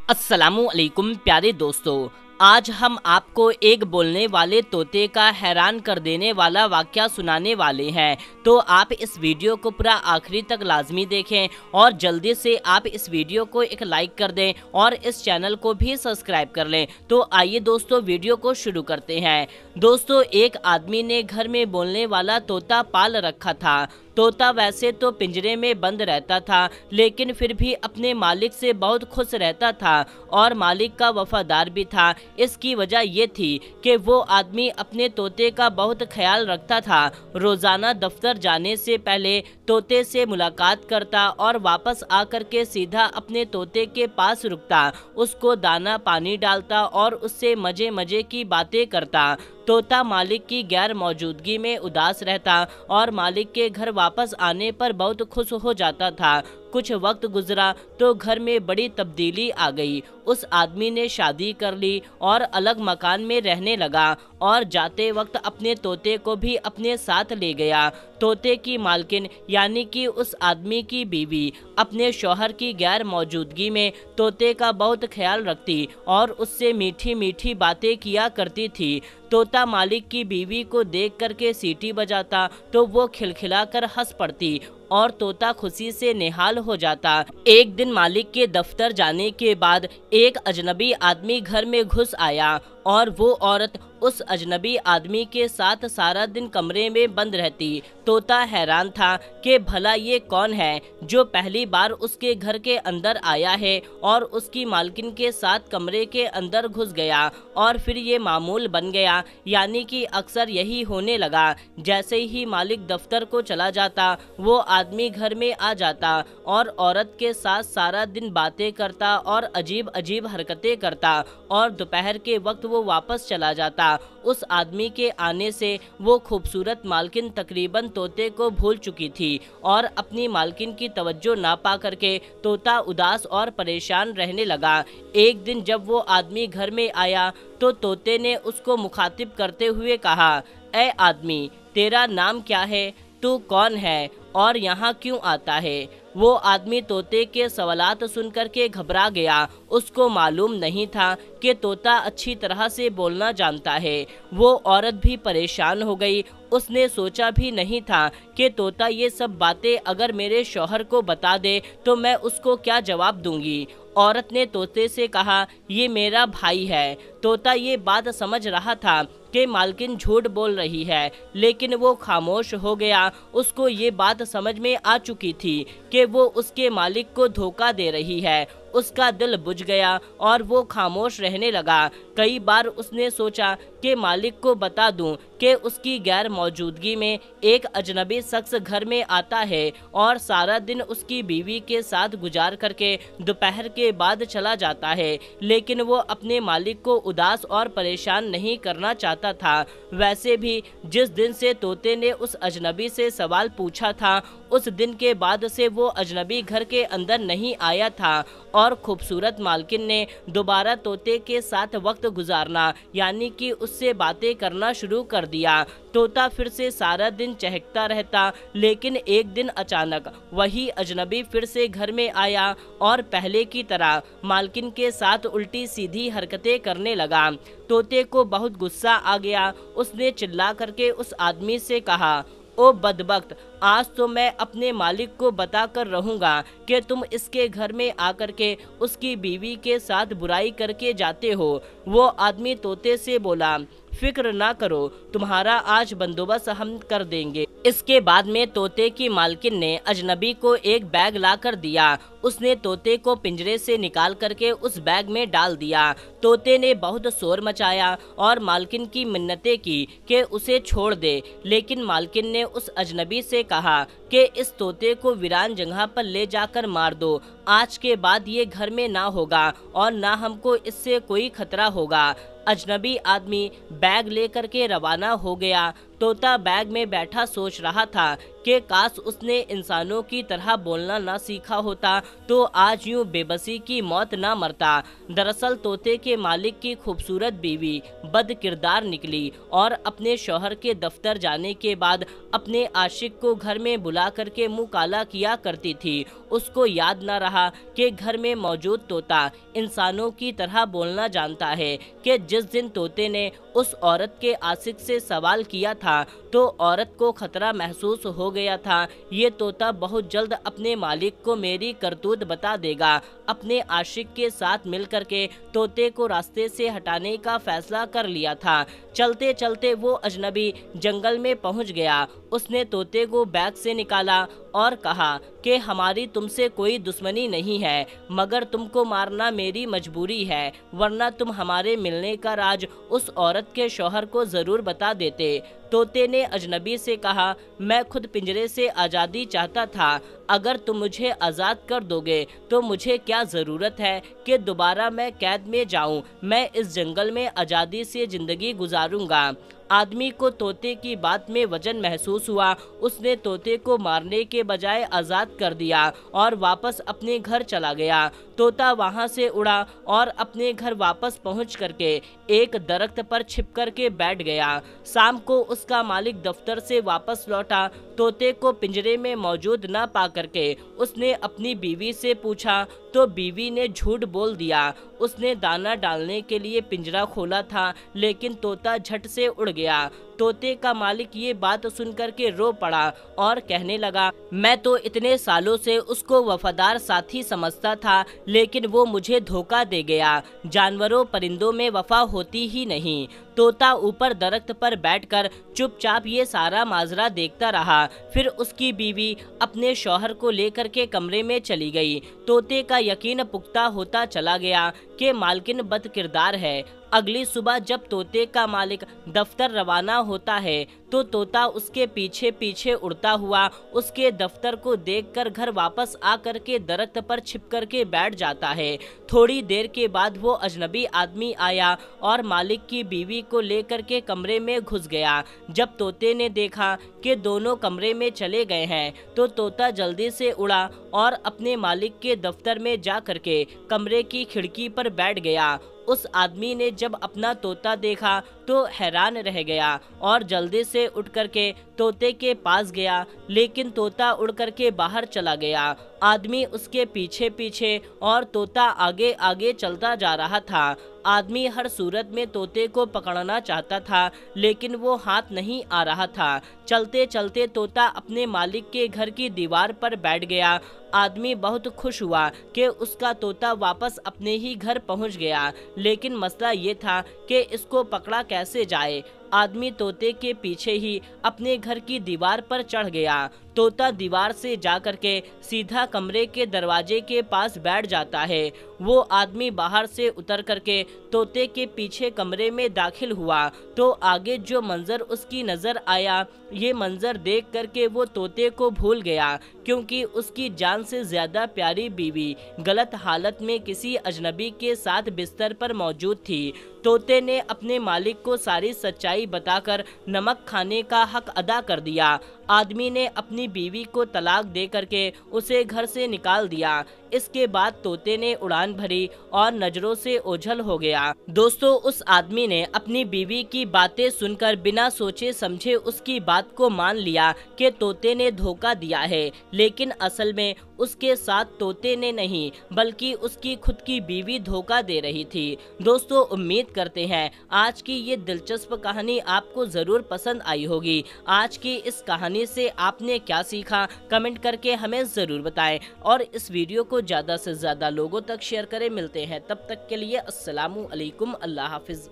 अस्सलामुअलैकुम प्यारे दोस्तों, आज हम आपको एक बोलने वाले तोते का हैरान कर देने वाला वाक़या सुनाने वाले हैं। तो आप इस वीडियो को पूरा आखिरी तक लाजमी देखें और जल्दी से आप इस वीडियो को एक लाइक कर दें और इस चैनल को भी सब्सक्राइब कर लें। तो आइए दोस्तों, वीडियो को शुरू करते हैं। दोस्तों, एक आदमी ने घर में बोलने वाला तोता पाल रखा था। तोता वैसे तो पिंजरे में बंद रहता था, लेकिन फिर भी अपने मालिक से बहुत खुश रहता था और मालिक का वफादार भी था। इसकी वजह ये थी कि वो आदमी अपने तोते का बहुत ख्याल रखता था। रोज़ाना दफ्तर जाने से पहले तोते से मुलाकात करता और वापस आकर के सीधा अपने तोते के पास रुकता, उसको दाना पानी डालता और उससे मज़े मज़े की बातें करता। तोता मालिक की गैर मौजूदगी में उदास रहता और मालिक के घर वापस आने पर बहुत खुश हो जाता था। कुछ वक्त गुजरा तो घर में बड़ी तब्दीली आ गई। उस आदमी ने शादी कर ली और अलग मकान में रहने लगा और जाते वक्त अपने तोते को भी अपने साथ ले गया। तोते की मालकिन यानी कि उस आदमी की बीवी अपने शौहर की गैर मौजूदगी में तोते का बहुत ख्याल रखती और उससे मीठी मीठी बातें किया करती थी। तोता मालिक की बीवी को देख करके सीटी बजाता तो वो खिलखिला कर हंस पड़ती और तोता खुशी से निहाल हो जाता। एक दिन मालिक के दफ्तर जाने के बाद एक अजनबी आदमी घर में घुस आया और वो औरत उस अजनबी आदमी के साथ सारा दिन कमरे में बंद रहती। तोता हैरान था कि भला ये कौन है जो पहली बार उसके घर के अंदर आया है और उसकी मालकिन के साथ कमरे के अंदर घुस गया। और फिर ये मामूल बन गया, यानी कि अक्सर यही होने लगा। जैसे ही मालिक दफ्तर को चला जाता वो आदमी घर में आ जाता और औरत के साथ सारा दिन बातें करता और अजीब अजीब हरकतें करता और दोपहर के वक्त वो वापस चला जाता। उस आदमी के आने से वो खूबसूरत मालकिन तकरीबन तोते को भूल चुकी थी और अपनी मालकिन की तवज्जो ना पा करके तोता उदास और परेशान रहने लगा। एक दिन जब वो आदमी घर में आया तो तोते ने उसको मुखातिब करते हुए कहा, ऐ आदमी, तेरा नाम क्या है? तू कौन है और यहाँ क्यों आता है? वो आदमी तोते के सवालात सुनकर के घबरा गया। उसको मालूम नहीं था कि तोता अच्छी तरह से बोलना जानता है। वो औरत भी परेशान हो गई। उसने सोचा भी नहीं था कि तोता ये सब बातें अगर मेरे शौहर को बता दे तो मैं उसको क्या जवाब दूंगी। औरत ने तोते से कहा, ये मेरा भाई है। तोता ये बात समझ रहा था कि मालकिन झूठ बोल रही है, लेकिन वो खामोश हो गया। उसको ये बात समझ में आ चुकी थी कि वो उसके मालिक को धोखा दे रही है। उसका दिल बुझ गया और वो खामोश रहने लगा। कई बार उसने सोचा कि मालिक को बता दूं कि उसकी गैर मौजूदगी में एक अजनबी शख्स घर में आता है और सारा दिन उसकी बीवी के साथ गुजार करके दोपहर के बाद चला जाता है, लेकिन वो अपने मालिक को उदास और परेशान नहीं करना चाहता था। वैसे भी जिस दिन से तोते ने उस अजनबी से सवाल पूछा था, उस दिन के बाद से वो अजनबी घर के अंदर नहीं आया था और खूबसूरत मालकिन ने दोबारा तोते के साथ वक्त गुजारना यानी कि उससे बातें करना शुरू कर दिया। तोता फिर से सारा दिन चहकता रहता, लेकिन एक दिन अचानक वही अजनबी फिर से घर में आया और पहले की तरह मालकिन के साथ उल्टी सीधी हरकतें करने लगा। तोते को बहुत गुस्सा आ गया। उसने चिल्ला करके उस आदमी से कहा, ओ बदबख्त, आज तो मैं अपने मालिक को बता कर रहूँगा कि तुम इसके घर में आकर के उसकी बीवी के साथ बुराई करके जाते हो। वो आदमी तोते से बोला, फिक्र ना करो, तुम्हारा आज बंदोबस्त हम कर देंगे। इसके बाद में तोते की मालकिन ने अजनबी को एक बैग ला कर दिया। उसने तोते को पिंजरे से निकाल करके उस बैग में डाल दिया। तोते ने बहुत शोर मचाया और मालकिन की मिन्नतें की कि उसे छोड़ दे, लेकिन मालकिन ने उस अजनबी से कहा कि इस तोते को वीरान जगह पर ले जाकर मार दो। आज के बाद ये घर में ना होगा और ना हमको इससे कोई खतरा होगा। अजनबी आदमी बैग लेकर के रवाना हो गया। तोता बैग में बैठा सोच रहा था कि काश उसने इंसानों की तरह बोलना ना सीखा होता तो आज यूं बेबसी की मौत ना मरता। दरअसल तोते के मालिक की खूबसूरत बीवी बद किरदार निकली और अपने शौहर के दफ्तर जाने के बाद अपने आशिक को घर में बुला करके मुंह काला किया करती थी। उसको याद न रहा कि घर में मौजूद तोता इंसानों की तरह बोलना जानता है कि जिस दिन तोते ने उस औरत के आशिक से सवाल किया था तो औरत को खतरा महसूस हो गया था। ये तोता बहुत जल्द अपने मालिक को मेरी करतूत बता देगा। अपने आशिक के साथ मिलकर के तोते को रास्ते से हटाने का फैसला कर लिया था। चलते चलते वो अजनबी जंगल में पहुंच गया। उसने तोते को बैग से निकाला और कहा कि हमारी तुमसे कोई दुश्मनी नहीं है, मगर तुमको मारना मेरी मजबूरी है, वरना तुम हमारे मिलने का राज उस औरत के शौहर को जरूर बता देते। तोते ने अजनबी से कहा, मैं खुद पिंजरे से आज़ादी चाहता था, अगर तुम मुझे आज़ाद कर दोगे तो मुझे क्या ज़रूरत है कि दोबारा मैं कैद में जाऊं। मैं इस जंगल में आज़ादी से ज़िंदगी गुजारूंगा। आदमी को तोते की बात में वजन महसूस हुआ। उसने तोते को मारने के बजाय आज़ाद कर दिया और वापस अपने घर चला गया। तोता वहां से उड़ा और अपने घर वापस पहुंच करके एक दरख्त पर छिप करके बैठ गया। शाम को उसका मालिक दफ्तर से वापस लौटा। तोते को पिंजरे में मौजूद न पा करके उसने अपनी बीवी से पूछा तो बीवी ने झूठ बोल दिया। उसने दाना डालने के लिए पिंजरा खोला था, लेकिन तोता झट से उड़ गया। तोते का मालिक ये बात सुनकर के रो पड़ा और कहने लगा, मैं तो इतने सालों से उसको वफादार साथी समझता था, लेकिन वो मुझे धोखा दे गया। जानवरों परिंदों में वफा होती ही नहीं। तोता ऊपर दरख्त पर बैठकर चुपचाप ये सारा माजरा देखता रहा। फिर उसकी बीवी अपने शौहर को लेकर के कमरे में चली गई। तोते का यकीन पुख्ता होता चला गया कि मालकिन बद किरदार है। अगली सुबह जब तोते का मालिक दफ्तर रवाना होता है तो तोता उसके पीछे पीछे उड़ता हुआ उसके दफ्तर को देखकर घर वापस आकर के दरख्त पर छिप कर के बैठ जाता है। थोड़ी देर के बाद वो अजनबी आदमी आया और मालिक की बीवी को लेकर के कमरे में घुस गया। जब तोते ने देखा कि दोनों कमरे में चले गए हैं तो तोता जल्दी से उड़ा और अपने मालिक के दफ्तर में जा करके कमरे की खिड़की पर बैठ गया। उस आदमी ने जब अपना तोता देखा तो हैरान रह गया और जल्दी से उठ करके तोते के पास गया, लेकिन तोता उड़ करके बाहर चला गया। आदमी उसके पीछे पीछे और तोता आगे आगे चलता जा रहा था। आदमी हर सूरत में तोते को पकड़ना चाहता था, लेकिन वो हाथ नहीं आ रहा था। चलते चलते तोता अपने मालिक के घर की दीवार पर बैठ गया। आदमी बहुत खुश हुआ कि उसका तोता वापस अपने ही घर पहुंच गया, लेकिन मसला ये था कि इसको पकड़ा कैसे जाए। आदमी तोते के पीछे ही अपने घर की दीवार पर चढ़ गया। तोता दीवार से जाकर के सीधा कमरे के दरवाजे के पास बैठ जाता है। वो आदमी बाहर से उतर करके तोते के पीछे कमरे में दाखिल हुआ तो आगे जो मंजर उसकी नजर आया, ये मंजर देख करके वो तोते को भूल गया, क्योंकि उसकी जान से ज्यादा प्यारी बीवी गलत हालत में किसी अजनबी के साथ बिस्तर पर मौजूद थी। तोते ने अपने मालिक को सारी सच्चाई बताकर नमक खाने का हक अदा कर दिया। आदमी ने अपनी बीवी को तलाक दे करके उसे घर से निकाल दिया। इसके बाद तोते ने उड़ान भरी और नजरों से ओझल हो गया। दोस्तों, उस आदमी ने अपनी बीवी की बातें सुनकर बिना सोचे समझे उसकी बात को मान लिया कि तोते ने धोखा दिया है, लेकिन असल में उसके साथ तोते ने नहीं बल्कि उसकी खुद की बीवी धोखा दे रही थी। दोस्तों, उम्मीद करते हैं आज की ये दिलचस्प कहानी आपको जरूर पसंद आई होगी। आज की इस कहानी से आपने क्या सीखा, कमेंट करके हमें जरूर बताएं और इस वीडियो को ज्यादा से ज्यादा लोगों तक शेयर करें। मिलते हैं तब तक के लिए अस्सलामु अलैकुम, अल्लाह हाफिज।